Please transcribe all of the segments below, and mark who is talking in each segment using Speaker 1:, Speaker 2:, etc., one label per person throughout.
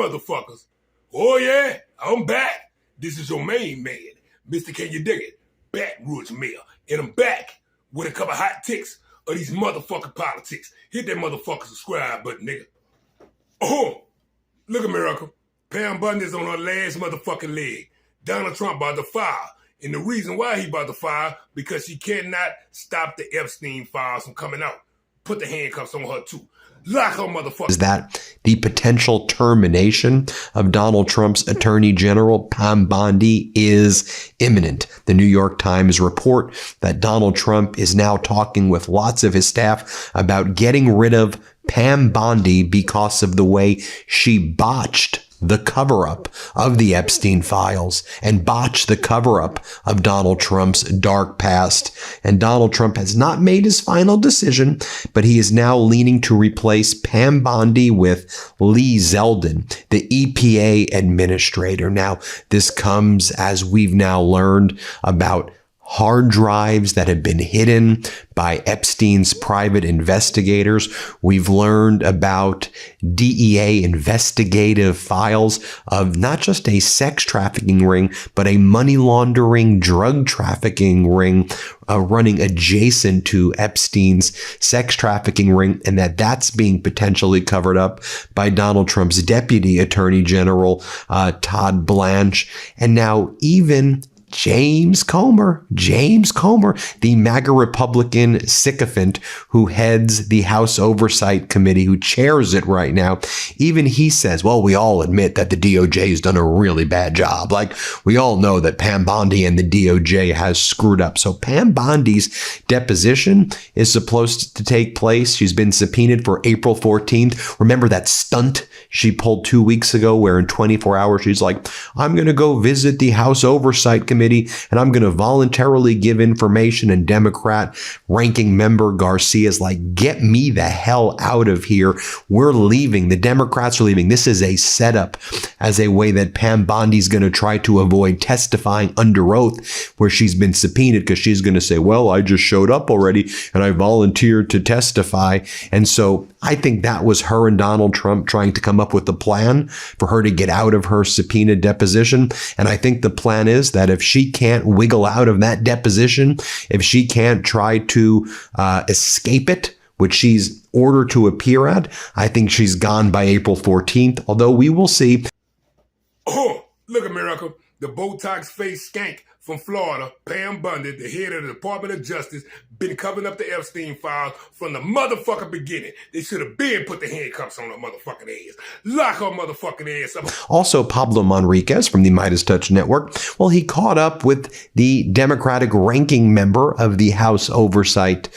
Speaker 1: motherfuckers. Oh yeah, I'm back. This is your main man, Mr. Can You Dig It? Baton Rouge Mayor. And I'm back with a couple hot ticks of these motherfucking politics. Hit that motherfucking subscribe button, nigga. Oh, look at America. Pam Bundy's on her last motherfucking leg. Donald Trump about to fire. And the reason why he about to fire, because she cannot stop the Epstein files from coming out. Put the handcuffs on her too. Lock her motherfucker.
Speaker 2: Is that the potential termination of Donald Trump's Attorney General, Pam Bondi, is imminent? The New York Times report that Donald Trump is now talking with lots of his staff about getting rid of Pam Bondi because of the way she botched the cover-up of the Epstein files and botched the cover-up of Donald Trump's dark past. And Donald Trump has not made his final decision, but he is now leaning to replace Pam Bondi with Lee Zeldin, the EPA administrator. Now, this comes as we've now learned about hard drives that have been hidden by Epstein's private investigators. We've learned about DEA investigative files of not just a sex trafficking ring, but a money laundering drug trafficking ring running adjacent to Epstein's sex trafficking ring, and that's being potentially covered up by Donald Trump's Deputy Attorney General, Todd Blanche. And now even James Comer, the MAGA Republican sycophant who heads the House Oversight Committee, who chairs it right now, even he says, well, we all admit that the DOJ has done a really bad job. Like, we all know that Pam Bondi and the DOJ has screwed up. So Pam Bondi's deposition is supposed to take place. She's been subpoenaed for April 14th. Remember that stunt she pulled 2 weeks ago where in 24 hours she's like, I'm going to go visit the House Oversight Committee and I'm going to voluntarily give information, and Democrat ranking member Garcia's like, get me the hell out of here. We're leaving. The Democrats are leaving. This is a setup as a way that Pam Bondi's going to try to avoid testifying under oath where she's been subpoenaed, because she's going to say, well, I just showed up already and I volunteered to testify. And so I think that was her and Donald Trump trying to come up with a plan for her to get out of her subpoena deposition. And I think the plan is that if she can't wiggle out of that deposition, if she can't try to escape it, which she's ordered to appear at, I think she's gone by April 14th, although we will see.
Speaker 1: Oh, look, America, the Botox face skank from Florida, Pam Bondi, the head of the Department of Justice, been covering up the Epstein files from the motherfucking beginning. They should have been put the handcuffs on her motherfucking ass. Lock her motherfucking ass up.
Speaker 2: Also, Pablo Manriquez from the Midas Touch Network, well, he caught up with the Democratic ranking member of the House Oversight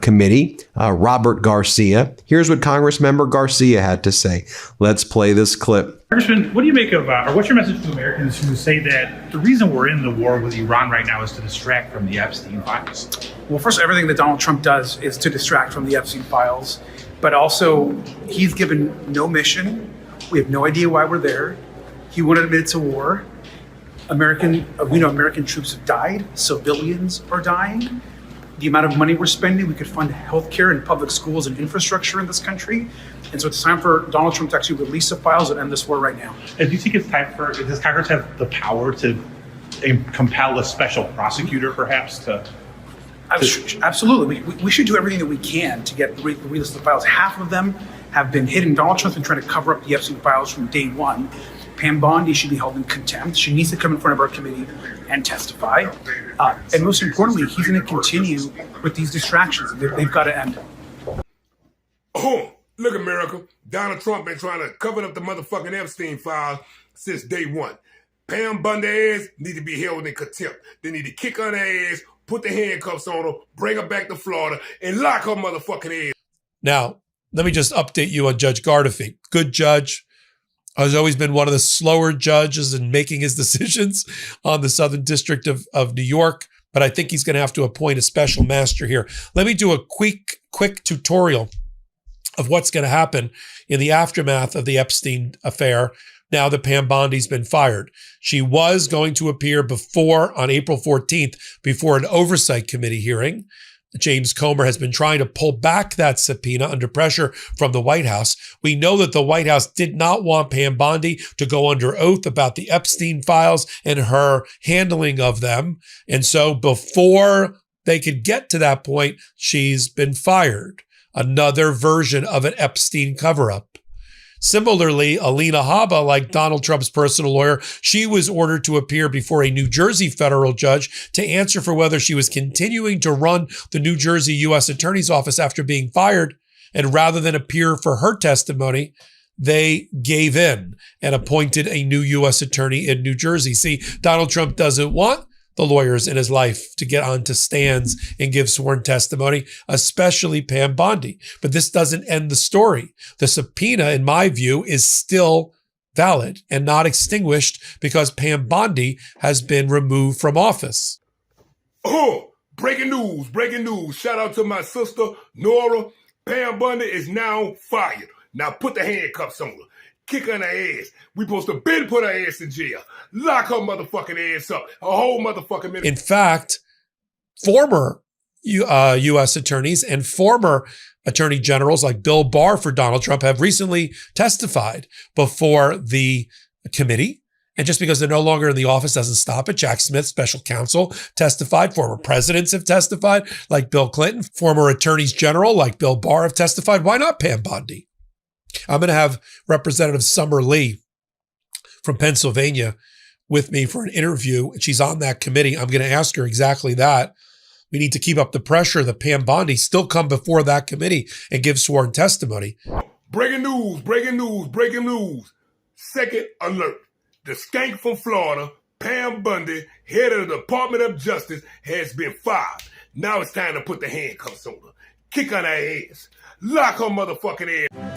Speaker 2: Committee, Robert Garcia. Here's what Congressmember Garcia had to say. Let's play this clip.
Speaker 3: Congressman, what do you make of, or what's your message to Americans who say that the reason we're in the war with Iran right now is to distract from the Epstein files?
Speaker 4: Well, first, everything that Donald Trump does is to distract from the Epstein files, but also he's given no mission. We have no idea why we're there. He won't admit it's a war. American troops have died. Civilians are dying. The amount of money we're spending, we could fund healthcare and public schools and infrastructure in this country. And so it's time for Donald Trump to actually release the files and end this war right now.
Speaker 3: And do you think it's time does Congress have the power to compel a special prosecutor perhaps to?
Speaker 4: Absolutely. We should do everything that we can to get release the files. Half of them have been hidden. Donald Trump's been trying to cover up the Epstein files from day one. Pam Bondi should be held in contempt. She needs to come in front of our committee and testify. And most importantly, he's going to continue with these distractions. They've got to end.
Speaker 1: Oh, look, America. Donald Trump been trying to cover up the motherfucking Epstein files since day one. Pam Bondi ass need to be held in contempt. They need to kick her ass, put the handcuffs on her, bring her back to Florida, and lock her motherfucking ass.
Speaker 5: Now, let me just update you on Judge Gardefee. Good judge. Has always been one of the slower judges in making his decisions on the Southern District of New York, but I think he's going to have to appoint a special master here. Let me do a quick tutorial of what's going to happen in the aftermath of the Epstein affair now that Pam Bondi's been fired. She was going to appear on April 14th before an oversight committee hearing. James Comer has been trying to pull back that subpoena under pressure from the White House. We know that the White House did not want Pam Bondi to go under oath about the Epstein files and her handling of them. And so before they could get to that point, she's been fired. Another version of an Epstein cover-up. Similarly, Alina Habba, like Donald Trump's personal lawyer, she was ordered to appear before a New Jersey federal judge to answer for whether she was continuing to run the New Jersey U.S. Attorney's Office after being fired. And rather than appear for her testimony, they gave in and appointed a new U.S. attorney in New Jersey. See, Donald Trump doesn't want the lawyers in his life to get onto stands and give sworn testimony, especially Pam Bondi. But this doesn't end the story. The subpoena, in my view, is still valid and not extinguished because Pam Bondi has been removed from office.
Speaker 1: Oh, breaking news. Shout out to my sister, Nora. Pam Bondi is now fired. Now put the handcuffs on her. Kick her in the ass. We supposed to been put her ass in jail. Lock her motherfucking ass up. A whole motherfucking minute.
Speaker 5: In fact, former U.S. attorneys and former attorney generals like Bill Barr for Donald Trump have recently testified before the committee. And just because they're no longer in the office doesn't stop it. Jack Smith, special counsel, testified. Former presidents have testified, like Bill Clinton. Former attorneys general, like Bill Barr, have testified. Why not Pam Bondi? I'm going to have Representative Summer Lee from Pennsylvania with me for an interview. She's on that committee. I'm going to ask her exactly that. We need to keep up the pressure that Pam Bondi still come before that committee and give sworn testimony.
Speaker 1: Breaking news. Second alert. The skank from Florida, Pam Bondi, head of the Department of Justice, has been fired. Now it's time to put the handcuffs on her. Kick on her ass. Lock her motherfucking ass.